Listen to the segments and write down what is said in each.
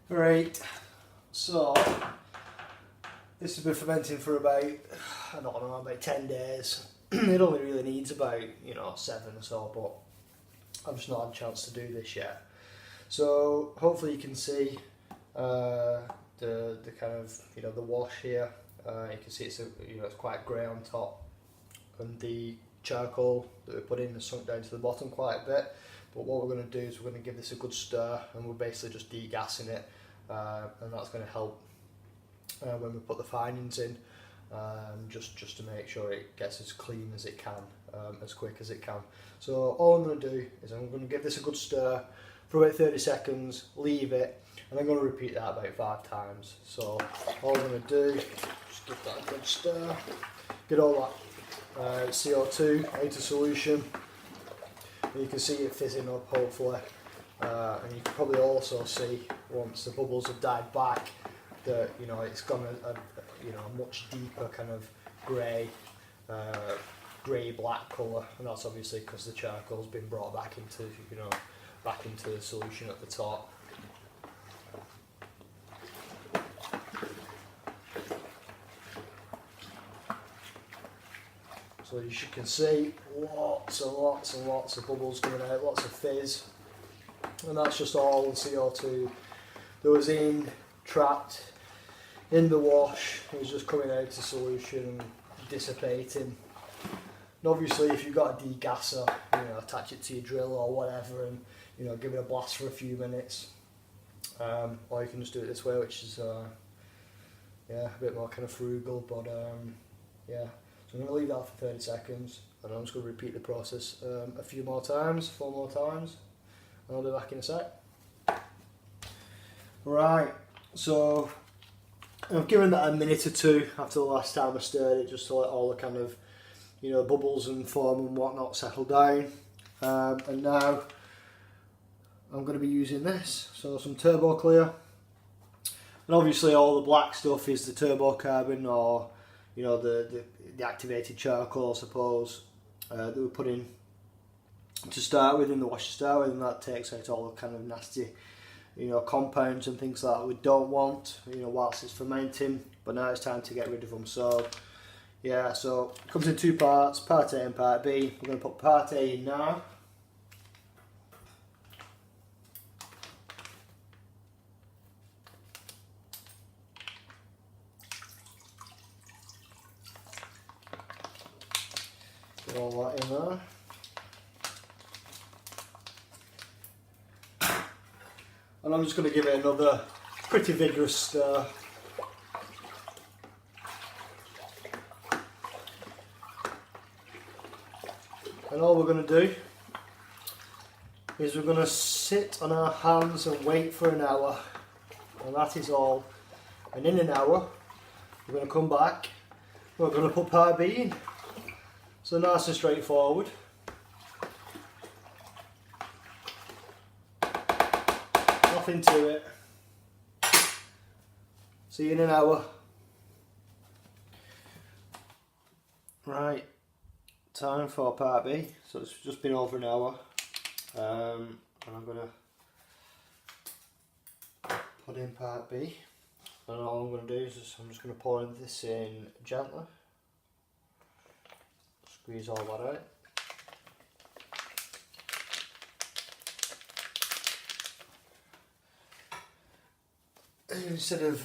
Right, so this has been fermenting for about, I don't know, about 10 days. It only really needs about, 7 or so, but I've just not had a chance to do this yet. So hopefully you can see the kind of, the wash here. You can see it's quite grey on top, and the charcoal that we put in has sunk down to the bottom quite a bit. But what we're going to do is we're going to give this a good stir, and we're basically just degassing it, and that's going to help when we put the findings in, just to make sure it gets as clean as it can, as quick as it can. So all I'm going to do is I'm going to give this a good stir for about 30 seconds, leave it, and I'm going to repeat that about 5 times. So all I'm going to do is just give that a good stir, get all that CO2 out of solution. You can see it fizzing up hopefully, and you can probably also see once the bubbles have died back that it's gone a much deeper kind of grey black colour, and that's obviously because the charcoal's been brought back into the solution at the top. So as you can see, lots and lots and lots of bubbles coming out, lots of fizz, and that's just all the CO2 that was trapped in the wash. It was just coming out to solution and dissipating. And obviously if you've got a degasser, attach it to your drill or whatever, and give it a blast for a few minutes, or you can just do it this way, which is a bit more kind of frugal, but yeah. So I'm going to leave that for 30 seconds, and I'm just going to repeat the process a few more times, 4 more times, and I'll be back in a sec. Right, so I've given that a minute or two after the last time I stirred it, just to let all the kind of, bubbles and foam and whatnot settle down. And now I'm going to be using this, so some Turbo Clear. And obviously all the black stuff is the turbo carbon, or the activated charcoal, I suppose, that we put in to start with, in the wash to start with, and that takes out all the kind of nasty compounds and things like that we don't want whilst it's fermenting. But now it's time to get rid of them. So yeah, so it comes in 2 parts, part A and part B. We're going to put part A in now. Get all that in there. And I'm just going to give it another pretty vigorous stir. And all we're going to do is we're going to sit on our hands and wait for an hour. And that is all. And in an hour, we're going to come back. We're going to put part B in. So nice and straightforward. Nothing to it. See you in an hour. Right, time for part B. So it's just been over an hour, and I'm going to put in part B. And all I'm going to do is I'm just going to pour this in gently. Squeeze all that out. Instead of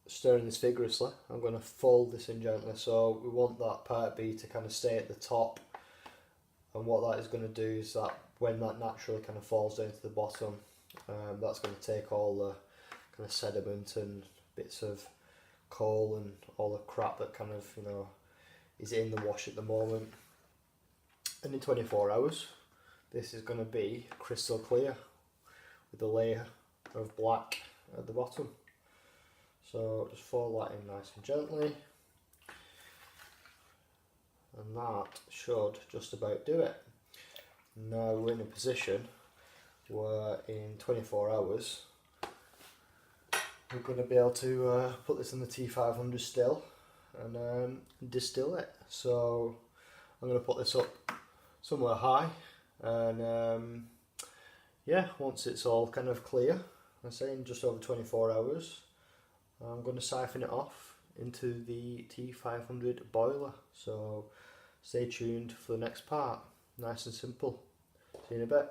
stirring this vigorously, I'm going to fold this in gently. So we want that part B to kind of stay at the top, and what that is going to do is that when that naturally kind of falls down to the bottom, that's going to take all the kind of sediment and bits of coal and all the crap that kind of is in the wash at the moment, and in 24 hours this is going to be crystal clear with a layer of black at the bottom. So just fold that in nice and gently, and that should just about do it. Now we're in a position where in 24 hours we're going to be able to put this in the T500 still and distill it. So I'm going to put this up somewhere high, and yeah, once it's all kind of clear, I'm saying just over 24 hours, I'm going to siphon it off into the T500 boiler. So stay tuned for the next part. Nice and simple. See you in a bit.